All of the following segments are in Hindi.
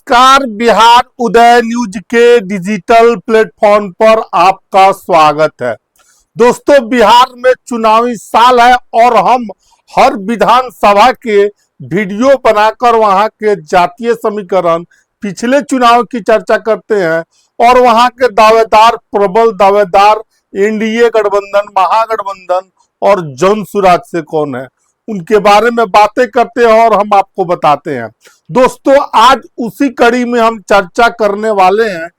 नमस्कार। बिहार उदय न्यूज के डिजिटल प्लेटफॉर्म पर आपका स्वागत है। दोस्तों, बिहार में चुनावी साल है और हम हर विधानसभा के वीडियो बनाकर वहां के जातीय समीकरण, पिछले चुनाव की चर्चा करते हैं और वहां के दावेदार, प्रबल दावेदार, एनडीए गठबंधन, महागठबंधन और जन सुराज से कौन है, उनके बारे में बातें करते हैं और हम आपको बताते हैं। दोस्तों, आज उसी कड़ी में हम चर्चा करने वाले हैं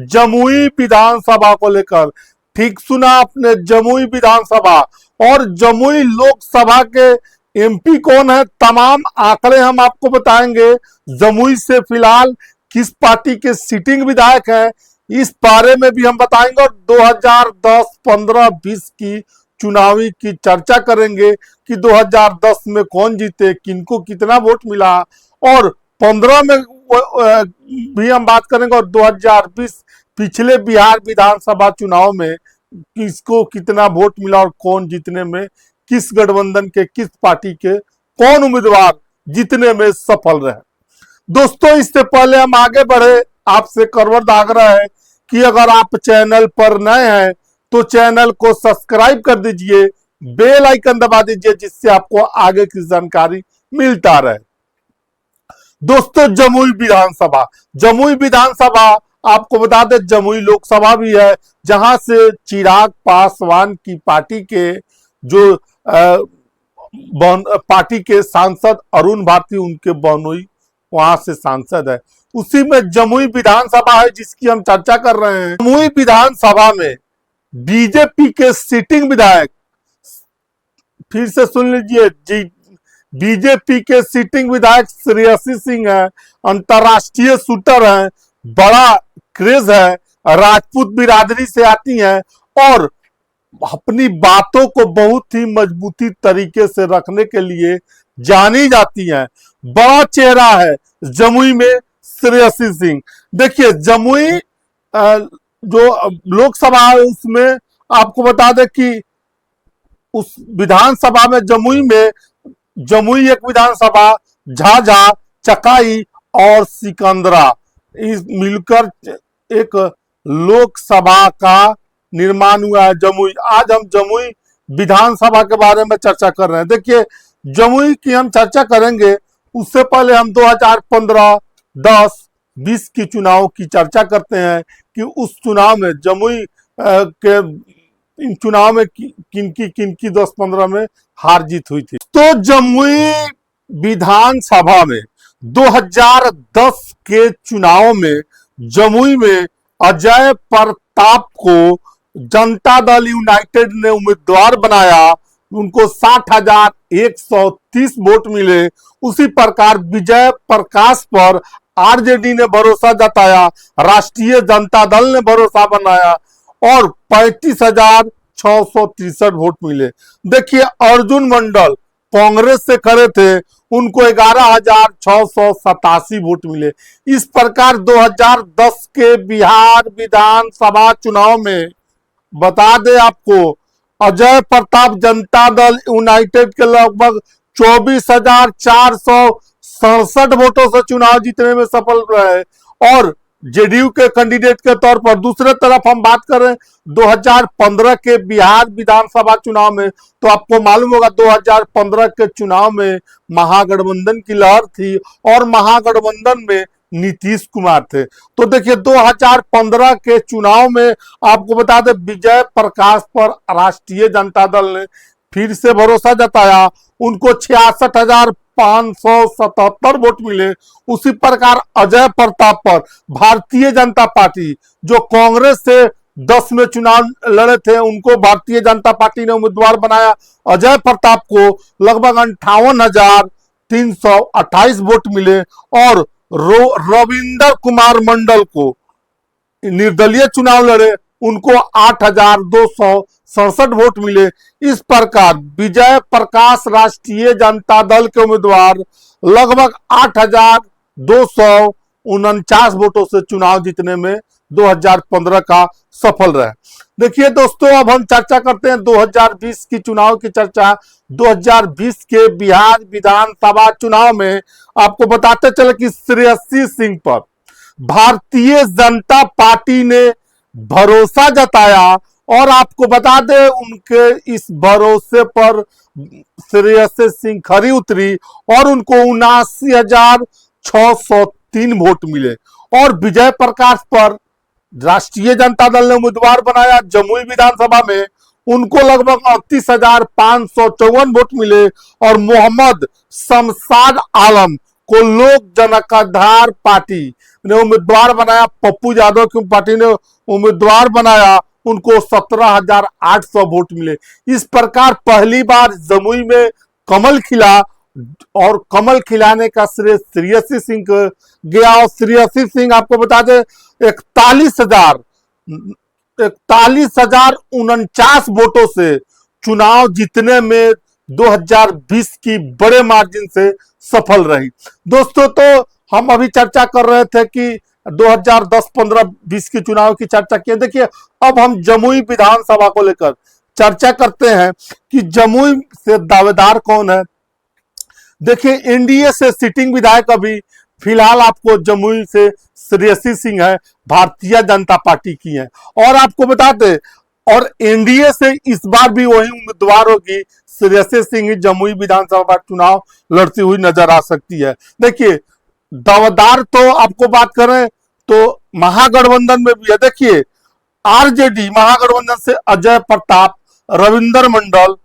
जमुई विधानसभा को लेकर। ठीक सुना आपने, जमुई विधानसभा और जमुई लोकसभा के एमपी कौन है, तमाम आंकड़े हम आपको बताएंगे। जमुई से फिलहाल किस पार्टी के सिटिंग विधायक हैं, इस बारे में भी हम बताएंगे और 2010, 15, 20 की चुनावी की चर्चा करेंगे कि 2010 में कौन जीते, किनको कितना वोट मिला, और 15 में भी हम बात करेंगे और 2020 पिछले बिहार विधानसभा चुनाव में किसको कितना वोट मिला और कौन जीतने में, किस गठबंधन के, किस पार्टी के कौन उम्मीदवार जीतने में सफल रहे। दोस्तों, इससे पहले हम आगे बढ़े, आपसे करवट आग्रह है कि अगर आप चैनल पर नए हैं तो चैनल को सब्सक्राइब कर दीजिए, बेल आइकन दबा दीजिए, जिससे आपको आगे की जानकारी मिलता रहे। दोस्तों, जमुई विधानसभा आपको बता दें, जमुई लोकसभा भी है, जहां से चिराग पासवान की पार्टी के जो पार्टी के सांसद अरुण भारती, उनके बहनोई वहां से सांसद है। उसी में जमुई विधानसभा है जिसकी हम चर्चा कर रहे हैं। जमुई विधानसभा में बीजेपी के सिटिंग विधायक, फिर से सुन लीजिए जी, बीजेपी के सिटिंग विधायक श्रेयसी सिंह है, अंतरराष्ट्रीय शूटर है, बड़ा क्रेज है, राजपूत बिरादरी से आती हैं और अपनी बातों को बहुत ही मजबूती तरीके से रखने के लिए जानी जाती हैं। बड़ा चेहरा है जमुई में श्रेयसी सिंह। देखिए, जमुई जो लोकसभा है उसमें आपको बता दें कि उस विधानसभा में जमुई एक विधानसभा, झाझा, चकाई और सिकंदरा, इस मिलकर एक लोकसभा का निर्माण हुआ है जमुई। आज हम जमुई विधानसभा के बारे में चर्चा कर रहे हैं। देखिए, जमुई की हम चर्चा करेंगे, उससे पहले हम 2015, 10, 20 की चुनाव की चर्चा करते हैं कि उस चुनाव में जमुई के इन चुनाव में किनकी 10-15 में हार जीत हुई थी। तो जमुई विधानसभा में 2010 के चुनाव में जमुई में अजय प्रताप को जनता दल यूनाइटेड ने उम्मीदवार बनाया, उनको 60,130 वोट मिले। उसी प्रकार विजय प्रकाश पर आरजेडी ने भरोसा जताया, राष्ट्रीय जनता दल ने भरोसा बनाया और 35,663 वोट मिले। देखिए, अर्जुन मंडल कांग्रेस से खड़े थे, उनको 11,687 वोट मिले। इस प्रकार 2010 के बिहार विधानसभा चुनाव में बता दें आपको, अजय प्रताप जनता दल यूनाइटेड के लगभग 24,467 वोटों से चुनाव जीतने में सफल रहे और जेडीयू के कैंडिडेट के तौर पर। दूसरे तरफ हम बात करें 2015 के बिहार विधानसभा चुनाव में, तो आपको मालूम होगा 2015 के चुनाव में महागठबंधन की लहर थी और महागठबंधन में नीतीश कुमार थे। तो देखिए, 2015 के चुनाव में आपको बता दें विजय प्रकाश पर राष्ट्रीय जनता दल ने फिर से भरोसा जताया, उनको 66,577 वोट मिले। उसी प्रकार अजय प्रताप पर भारतीय जनता पार्टी, जो कांग्रेस से 10 में चुनाव लड़े थे, उनको भारतीय जनता पार्टी ने उम्मीदवार बनाया। अजय प्रताप को लगभग 58,328 वोट मिले और रविंदर कुमार मंडल को निर्दलीय चुनाव लड़े, उनको 8,267 वोट मिले। इस प्रकार विजय प्रकाश राष्ट्रीय जनता दल के उम्मीदवार लगभग 8,249 वोटों से चुनाव जीतने में 2015 का सफल रहे। देखिए दोस्तों, अब हम चर्चा करते हैं 2020 की चुनाव की चर्चा। 2020 के बिहार विधानसभा चुनाव में आपको बताते चले कि श्रेयसी सिंह पर भारतीय जनता पार्टी ने भरोसा जताया और आपको बता दें उनके इस भरोसे पर श्रेयसी सिंह खरी उतरी और उनको 79,603 वोट मिले और विजय प्रकाश पर राष्ट्रीय जनता दल ने उम्मीदवार बनाया जमुई विधानसभा में, उनको लगभग 38,554 वोट मिले और मोहम्मद शमशाद आलम को लोक जनताधार पार्टी ने उम्मीदवार बनाया, पप्पू यादव की पार्टी ने उम्मीदवार बनाया, उनको 17,800 वोट मिले। इस प्रकार पहली बार जमुई में कमल खिला और कमल खिलाने का श्रेय श्रेयसी सिंह को गया और श्रेयसी सिंह आपको बता दें 41,049 वोटों से चुनाव जीतने में 2020 की बड़े मार्जिन से सफल रही। दोस्तों, तो हम अभी चर्चा कर रहे थे कि 2010, 15, 20 की चुनाव की चर्चा की। देखिए, अब हम जमुई विधानसभा को लेकर चर्चा करते हैं कि जमुई से दावेदार कौन है। देखिए, एनडीए से सिटिंग विधायक अभी फिलहाल आपको जमुई से श्रेयसी सिंह है, भारतीय जनता पार्टी की है। और आपको बताते और एनडीए से इस बार भी वही उम्मीदवार होगी, श्रेयसी सिंह जमुई विधानसभा चुनाव लड़ती हुई नजर आ सकती है। देखिए, दावेदार तो आपको बात करें तो महागठबंधन में भी है। देखिए, आरजेडी महागठबंधन से अजय प्रताप, रविंद्र मंडल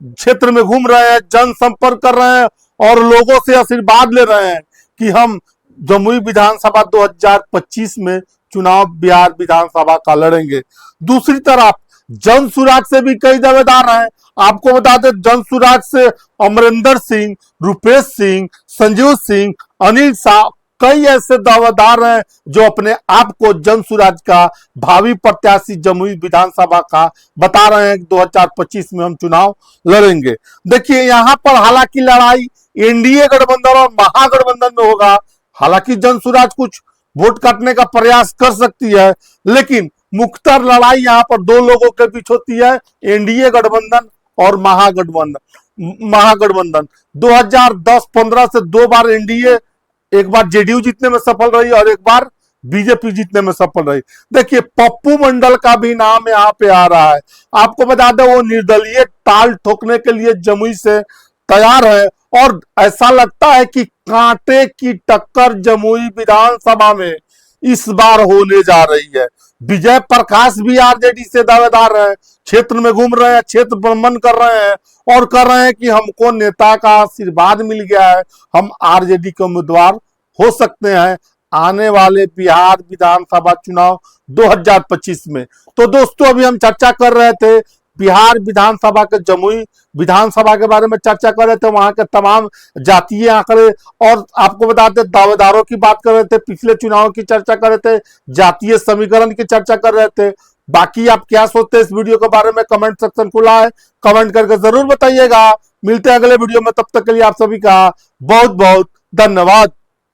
क्षेत्र में घूम रहे हैं, जनसंपर्क कर रहे हैं और लोगों से आशीर्वाद ले रहे हैं कि हम जमुई विधानसभा 2025 में चुनाव बिहार विधानसभा का लड़ेंगे। दूसरी तरफ जनसुराज से भी कई दावेदार हैं। आपको बता दें, जनसुराज से अमरिंदर सिंह, रुपेश सिंह, संजीव सिंह, अनिल शाह कई ऐसे दावेदार हैं जो अपने आप को जनसुराज का भावी प्रत्याशी जमुई विधानसभा का बता रहे हैं कि 2025 में हम चुनाव लड़ेंगे। देखिए, यहां पर हालांकि लड़ाई एनडीए गठबंधन और महागठबंधन में होगा। हालांकि जनसुराज कुछ वोट काटने का प्रयास कर सकती है, लेकिन मुख्तर लड़ाई यहां पर दो लोगों के बीच होती है, एनडीए गठबंधन और महागठबंधन 2010-15 से दो बार एनडीए, एक बार जेडीयू जीतने में सफल रही और एक बार बीजेपी जीतने में सफल रही। देखिए, पप्पू मंडल का भी नाम यहाँ पे आ रहा है। आपको बता दें वो निर्दलीय ताल ठोकने के लिए जमुई से तैयार है और ऐसा लगता है कि कांटे की टक्कर जमुई विधानसभा में इस बार होने जा रही है। विजय प्रकाश भी आरजेडी से दावेदार है, क्षेत्र में घूम रहे हैं, क्षेत्र भ्रमण कर रहे हैं और कर रहे हैं कि हमको नेता का आशीर्वाद मिल गया है, हम आरजेडी के उम्मीदवार हो सकते हैं आने वाले बिहार विधानसभा चुनाव 2025 में। तो दोस्तों, अभी हम चर्चा कर रहे थे बिहार विधानसभा के जमुई विधानसभा के बारे में चर्चा कर रहे थे, वहां के तमाम जातीय आंकड़े और आपको बताते दावेदारों की बात कर रहे थे, पिछले चुनाव की चर्चा कर रहे थे, जातीय समीकरण की चर्चा कर रहे थे। बाकी आप क्या सोचते हैं इस वीडियो के बारे में कमेंट सेक्शन खुला है, कमेंट करके जरूर बताइएगा। मिलते हैं अगले वीडियो में, तब तक के लिए आप सभी का बहुत बहुत धन्यवाद।